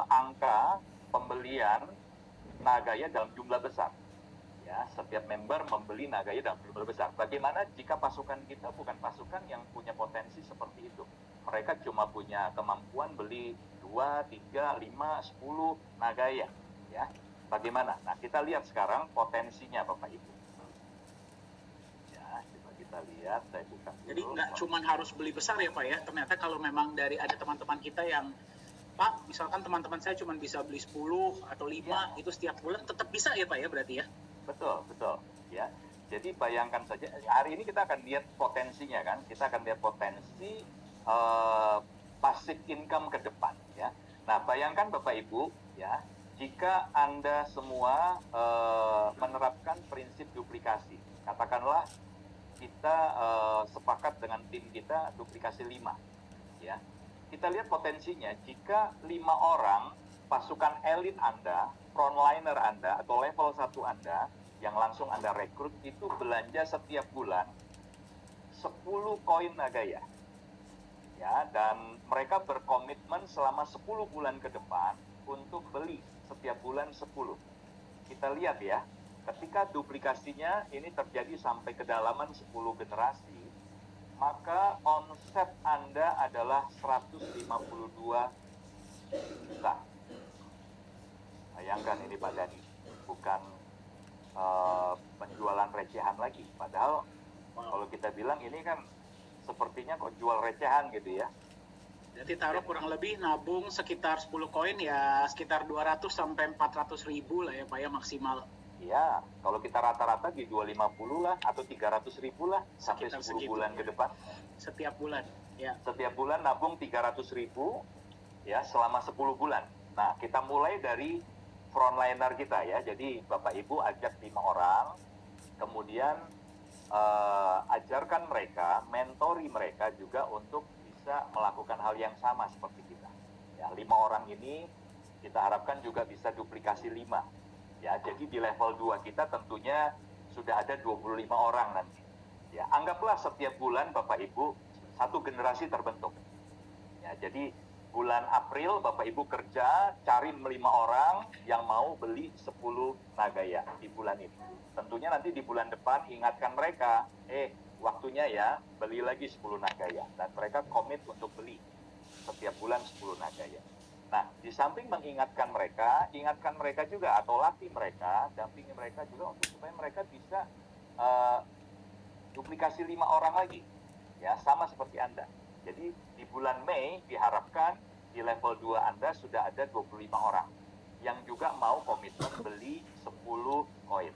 angka pembelian Nagaya dalam jumlah besar. Ya, setiap member membeli Nagaya dalam jumlah besar. Bagaimana jika pasukan kita bukan pasukan yang punya potensi seperti itu? Mereka cuma punya kemampuan beli 2, 3, 5, 10 Nagaya. Ya, bagaimana? Nah, kita lihat sekarang potensinya Bapak Ibu. Ya, coba kita lihat, saya buka dulu. Jadi nggak cuma harus beli besar ya Pak ya, ternyata kalau memang dari ada teman-teman kita yang Pak, misalkan teman-teman saya cuma bisa beli 10 atau 5 itu setiap bulan tetap bisa ya Pak ya berarti ya? Betul, betul. Ya, jadi bayangkan saja, hari ini kita akan lihat potensinya kan, kita akan lihat potensi passive income ke depan ya. Nah, bayangkan Bapak Ibu ya, jika Anda semua menerapkan prinsip duplikasi, katakanlah kita sepakat dengan tim kita duplikasi 5 ya. Kita lihat potensinya, jika 5 orang pasukan elit Anda, frontliner Anda, atau level 1 Anda, yang langsung Anda rekrut, itu belanja setiap bulan 10 koin Nagaya. Ya, dan mereka berkomitmen selama 10 bulan ke depan untuk beli setiap bulan 10. Kita lihat ya, ketika duplikasinya ini terjadi sampai kedalaman 10 generasi, maka omset Anda adalah 152 juta. Bayangkan ini Pak Dhani, bukan penjualan recehan lagi. Padahal kalau kita bilang ini kan sepertinya kok jual recehan gitu ya. Jadi taruh kurang lebih nabung sekitar 10 koin ya sekitar 200 sampai 400 ribu lah ya Pak ya maksimal. Iya, kalau kita rata-rata di 250 lah atau 300 ribu lah sampai Sekitar 10 segitu, bulan ya. ke depan. Setiap bulan, ya. Setiap bulan nabung 300 ribu ya selama 10 bulan. Nah, kita mulai dari frontliner kita ya. Jadi Bapak Ibu ajak 5 orang, kemudian ajarkan mereka, mentori mereka juga untuk bisa melakukan hal yang sama seperti kita. Ya, 5 orang ini kita harapkan juga bisa duplikasi 5. Ya, jadi di level 2 kita tentunya sudah ada 25 orang nanti. Ya, anggaplah setiap bulan Bapak Ibu satu generasi terbentuk. Ya, jadi bulan April Bapak Ibu kerja cari 5 orang yang mau beli 10 Nagaya di bulan ini. Tentunya nanti di bulan depan ingatkan mereka, waktunya ya beli lagi 10 Nagaya, dan mereka komit untuk beli setiap bulan 10 Nagaya. Nah, di samping mengingatkan mereka, ingatkan mereka juga atau latih mereka, dampingi mereka juga untuk supaya mereka bisa duplikasi 5 orang lagi. Ya, sama seperti Anda. Jadi di bulan Mei diharapkan di level 2 Anda sudah ada 25 orang yang juga mau komitmen beli 10 koin.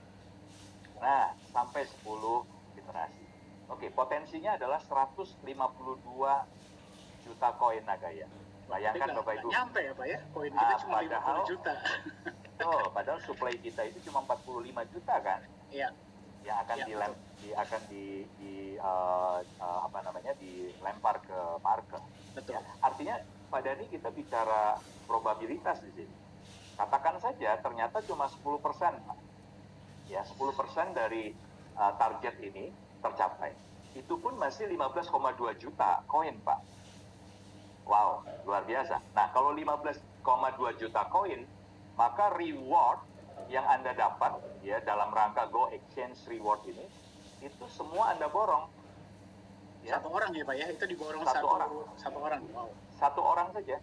Nah, sampai 10 generasi. Oke, potensinya adalah 152 juta koin Nagaya. Bayangkan Bapak Ibu. Nyampe ya Pak ya, koin kita cuma 50 juta. Padahal supply kita itu cuma 45 juta kan? Iya. Yang akan dilempar ke market. Betul. Ya, artinya Pak Dhani kita bicara probabilitas di sini. Katakan saja ternyata cuma 10%. Ya, 10% dari target ini tercapai. Itu pun masih 15,2 juta koin, Pak. Wow, luar biasa. Nah, kalau 15,2 juta koin, maka reward yang Anda dapat ya dalam rangka Go Exchange Reward ini, itu semua Anda borong. Ya. Satu orang ya Pak ya, itu diborong satu orang. Wow. Satu orang saja.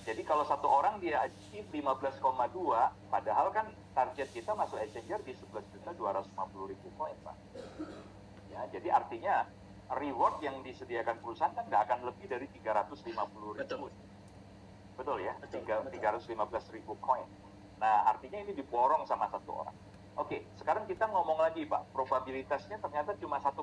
Jadi kalau satu orang dia achieve 15,2, padahal kan target kita masuk exchanger di 11.250.000 koin, Pak. Ya, jadi artinya reward yang disediakan perusahaan kan nggak akan lebih dari 350.000. Betul ya? 315.000 koin. Nah, artinya ini diborong sama satu orang. Oke, sekarang kita ngomong lagi, Pak. Probabilitasnya ternyata cuma 1%.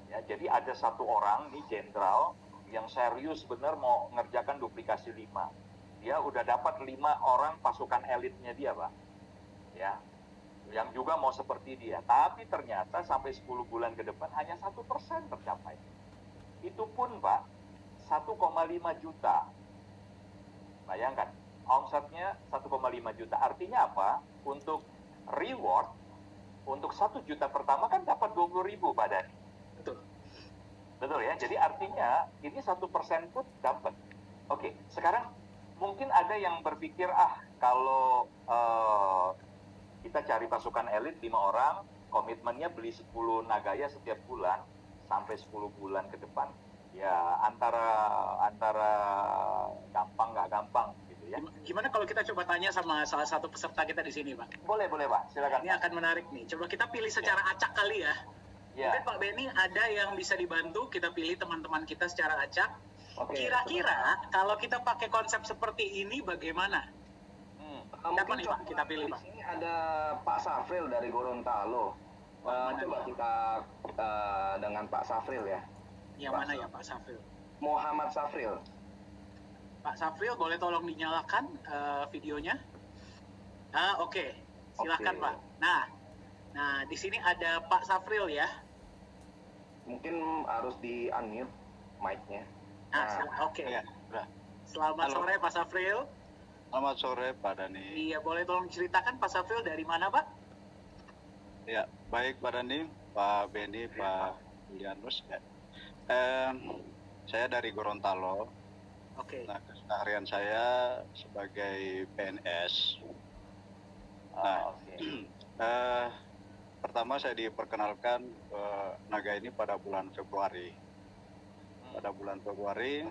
Ya, jadi ada satu orang, nih jenderal, yang serius benar mau ngerjakan duplikasi 5. Dia udah dapat 5 orang pasukan elitnya dia, Pak. Ya, yang juga mau seperti dia. Tapi ternyata sampai 10 bulan ke depan hanya 1% tercapai. Itu pun, Pak, 1,5 juta. Bayangkan, omsetnya 1,5 juta. Artinya apa? Untuk reward, untuk 1 juta pertama kan dapat 20.000, Pak Dhani. Betul ya, jadi artinya ini 1% pun dapat. Oke, sekarang mungkin ada yang berpikir, kalau kita cari pasukan elit 5 orang, komitmennya beli 10 Nagaya setiap bulan, sampai 10 bulan ke depan, ya antara gampang nggak gampang gitu ya. Gimana kalau kita coba tanya sama salah satu peserta kita di sini, Pak? Boleh Pak, silakan. Ini akan menarik nih. Coba kita pilih secara acak kali ya. Mungkin Pak Benny ada yang bisa dibantu, kita pilih teman-teman kita secara acak. Kira-kira kalau kita pakai konsep seperti ini bagaimana? Mungkin nih, Pak? Kita pilih, Pak. Di sini ada Pak Safril dari Gorontalo. Coba kita dengan Pak Safril ya. Yang mana ya Pak Safril? Muhammad Safril. Pak Safril, boleh tolong dinyalakan videonya? Oke. Silakan Pak. Nah, di sini ada Pak Safril ya. Mungkin harus di unmute mic-nya. Oke. Selamat sore Pak Safril. Selamat sore Pak Dani. Iya, boleh tolong ceritakan Pak Safril dari mana Pak? Ya, baik Pak Dani, Pak Benny, Pak Julianus. Ya. Saya dari Gorontalo. Oke. Nah, keseharian saya sebagai PNS. Pertama saya diperkenalkan Naga ini pada bulan Februari. Pada bulan Februari,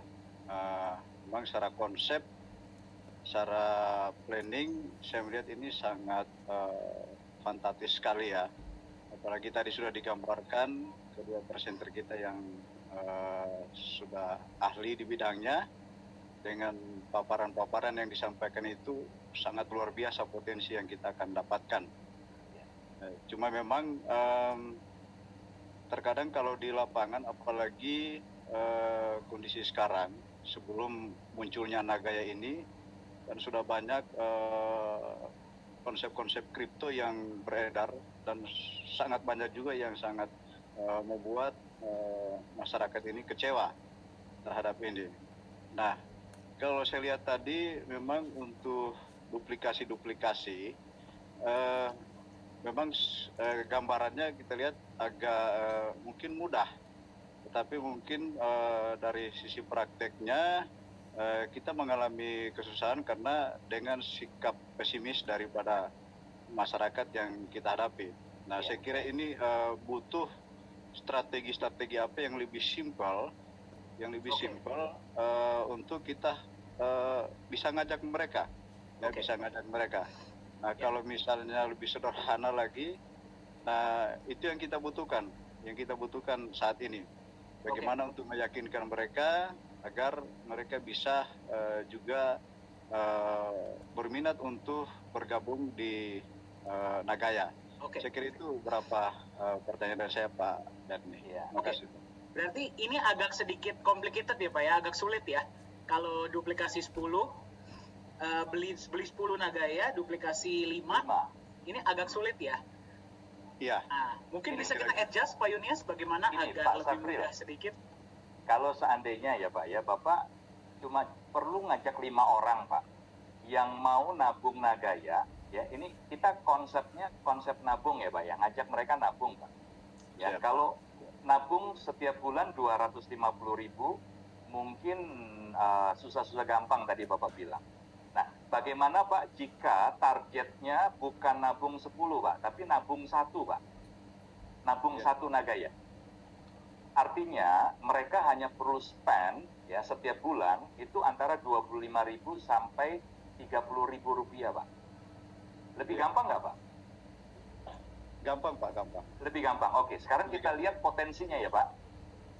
memang secara konsep, secara planning, saya melihat ini sangat fantastis sekali ya. Apalagi tadi sudah digambarkan kedua presenter kita yang sudah ahli di bidangnya, dengan paparan-paparan yang disampaikan itu sangat luar biasa potensi yang kita akan dapatkan. Cuma memang terkadang kalau di lapangan, apalagi kondisi sekarang, sebelum munculnya Nagaya ini, dan sudah banyak konsep-konsep kripto yang beredar, dan sangat banyak juga yang sangat membuat masyarakat ini kecewa terhadap ini. Nah, kalau saya lihat tadi memang untuk duplikasi, memang gambarannya kita lihat agak mungkin mudah, tetapi mungkin dari sisi prakteknya kita mengalami kesusahan karena dengan sikap pesimis daripada masyarakat yang kita hadapi. Nah, saya kira ini butuh strategi-strategi apa yang lebih simpel, untuk kita bisa ngajak mereka, bisa ngajak mereka. Nah, kalau misalnya lebih sederhana lagi, nah itu yang kita butuhkan saat ini. Bagaimana untuk meyakinkan mereka agar mereka bisa juga berminat untuk bergabung di Nagaya. Saya kira itu beberapa pertanyaan dari saya Pak Dani. Terima kasih. Berarti ini agak sedikit complicated ya Pak ya, agak sulit ya. Kalau duplikasi 10, beli 10 Nagaya, duplikasi 5, ini agak sulit ya. Iya. Nah, mungkin bisa kita adjust Pak Yunias bagaimana agar lebih mudah sedikit. Kalau seandainya ya Pak ya, Bapak cuma perlu ngajak 5 orang Pak yang mau nabung Nagaya, ya ini kita konsepnya konsep nabung ya Pak ya, ngajak mereka nabung Pak. Ya, kalau nabung setiap bulan 250.000 mungkin susah-susah gampang tadi Bapak bilang. Nah, bagaimana Pak jika targetnya bukan nabung 10 Pak, tapi nabung 1 Pak. Nabung 1 Nagaya. Artinya mereka hanya perlu spend ya setiap bulan itu antara 25.000 sampai 30.000 rupiah Pak. Lebih gampang nggak Pak? Gampang Pak, gampang. Lebih gampang. Oke, sekarang kita lihat potensinya ya Pak.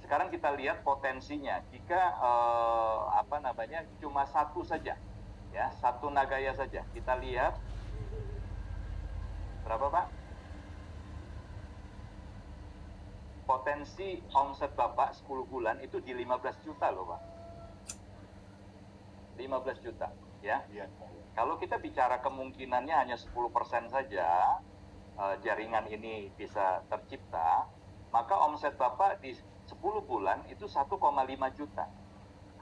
Sekarang kita lihat potensinya. Jika cuma 1 saja, ya 1 Nagaya saja. Kita lihat berapa Pak? Potensi omset Bapak 10 bulan itu di 15 juta loh Pak. 15 juta, ya. Kalau kita bicara kemungkinannya hanya 10% saja jaringan ini bisa tercipta, maka omset Bapak di 10 bulan itu 1,5 juta.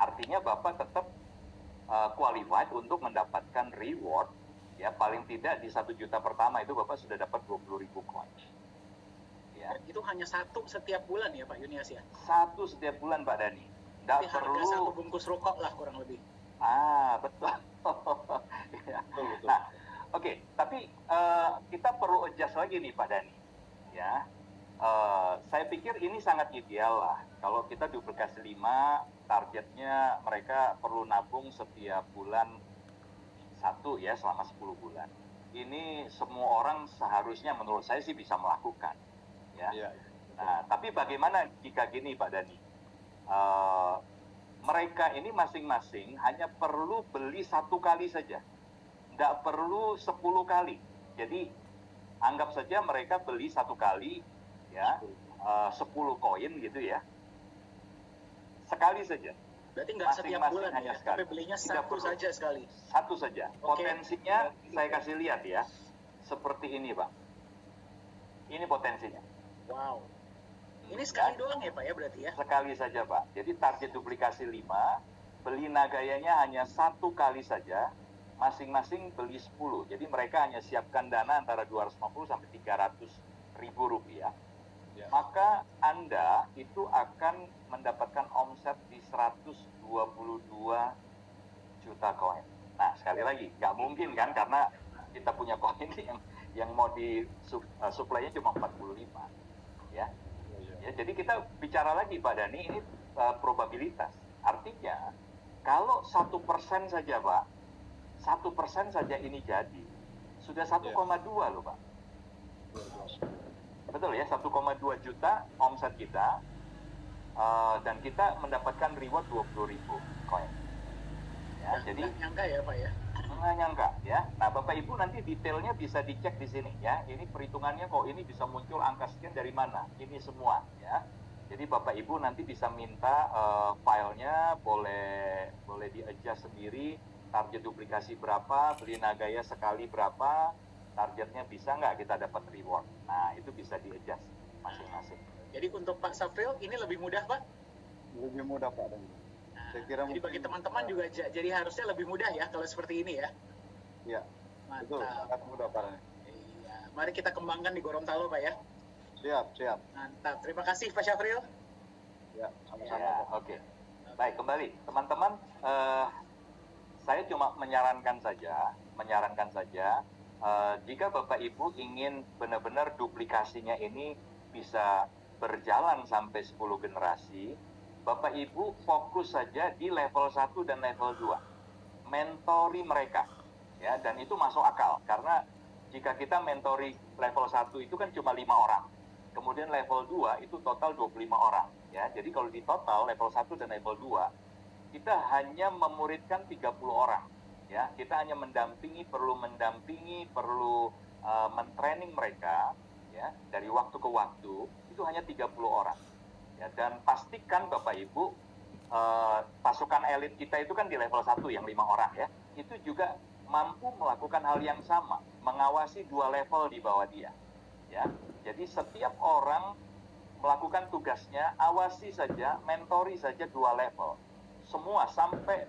Artinya Bapak tetap qualified untuk mendapatkan reward, ya paling tidak di 1 juta pertama itu Bapak sudah dapat 20.000 coin. Ya. Itu hanya 1 setiap bulan ya Pak Yunias ya? 1 setiap bulan Pak Dani. Nggak perlu harga 1 bungkus rokok lah kurang lebih. Betul. Ya. Betul. Nah, oke, tapi kita perlu adjust lagi nih Pak Dani, ya. Saya pikir ini sangat ideal lah. Kalau kita duplikasi 5, targetnya mereka perlu nabung setiap bulan 1 ya, selama 10 bulan. Ini semua orang seharusnya menurut saya sih bisa melakukan, ya. Iya. Nah, tapi bagaimana jika gini Pak Dani? Mereka ini masing-masing hanya perlu beli 1 kali saja, nggak perlu 10 kali. Jadi anggap saja mereka beli 1 kali, ya, 10 koin gitu ya, sekali saja. Berarti nggak setiap bulan ya, tapi belinya 1 saja sekali. 1 saja. Potensinya saya kasih lihat ya, seperti ini Pak. Ini potensinya. Wow. Ini sekali doang ya Pak ya berarti ya? Sekali saja Pak. Jadi target duplikasi 5, beli Nagayanya hanya 1 kali saja, masing-masing beli 10. Jadi mereka hanya siapkan dana antara 250 sampai 300 ribu rupiah. Ya. Maka Anda itu akan mendapatkan omset di 122 juta koin. Nah, sekali lagi, nggak mungkin kan, karena kita punya koin yang mau di supply-nya cuma 45. Ya. Ya, jadi kita bicara lagi Pak Dani, ini probabilitas. Artinya, kalau 1% saja Pak, 1% saja ini jadi, sudah 1,2 loh Pak. Betul ya, 1,2 juta omset kita, dan kita mendapatkan reward 20.000 koin. Ya, jadi nggak nyangka ya Pak ya? Nggak nyangka ya. Nah Bapak Ibu nanti detailnya bisa dicek di sini ya. Ini perhitungannya kok ini bisa muncul angka sekian dari mana? Ini semua ya. Jadi Bapak Ibu nanti bisa minta filenya, boleh di adjust sendiri. Target duplikasi berapa, beli Nagaya sekali berapa, targetnya bisa nggak kita dapat reward. Nah itu bisa di adjust masing-masing. Jadi untuk Pak Safril ini lebih mudah Pak? Lebih mudah Pak. Saya kira jadi bagi teman-teman juga jadi harusnya lebih mudah ya kalau seperti ini ya. Iya. Mantap. Betul, sangat mudah Pak. Iya. Mari kita kembangkan di Gorontalo Pak ya. Siap. Mantap. Terima kasih Pak Syafril. Ya, sama-sama. Ya, oke. Baik, kembali teman-teman. Saya cuma menyarankan saja, jika Bapak Ibu ingin benar-benar duplikasinya ini bisa berjalan sampai 10 generasi, Bapak Ibu fokus saja di level 1 dan level 2. Mentori mereka. Ya, dan itu masuk akal karena jika kita mentori level 1 itu kan cuma 5 orang. Kemudian level 2 itu total 25 orang, ya. Jadi kalau di total level 1 dan level 2 kita hanya memuridkan 30 orang, ya. Kita hanya perlu mentraining mereka, ya, dari waktu ke waktu itu hanya 30 orang. Ya, dan pastikan Bapak Ibu pasukan elit kita itu kan di level 1 yang 5 orang ya, itu juga mampu melakukan hal yang sama, mengawasi 2 level di bawah dia. Ya, jadi setiap orang melakukan tugasnya, awasi saja, mentori saja 2 level, semua sampai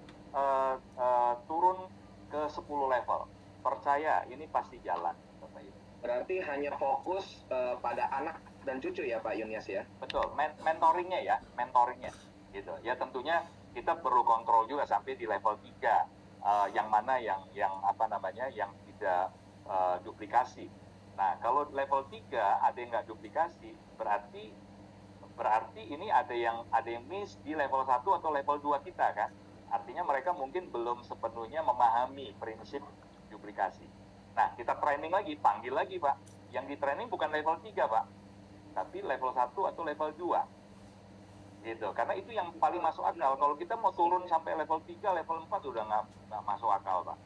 turun ke 10 level. Percaya, ini pasti jalan, Bapak Ibu. Berarti hanya fokus pada anak dan cucu ya Pak Yunias ya? Betul, mentoringnya gitu. Ya tentunya kita perlu kontrol juga sampai di level 3, yang mana yang tidak duplikasi. Nah, kalau level 3 ada yang nggak duplikasi, berarti ini ada yang miss di level 1 atau level 2 kita kan. Artinya mereka mungkin belum sepenuhnya memahami prinsip duplikasi. Nah, kita training lagi, panggil lagi Pak. Yang di training bukan level 3 Pak, tapi level 1 atau level 2. Gitu. Karena itu yang paling masuk akal. Kalau kita mau turun sampai level 3, level 4 udah nggak masuk akal Pak.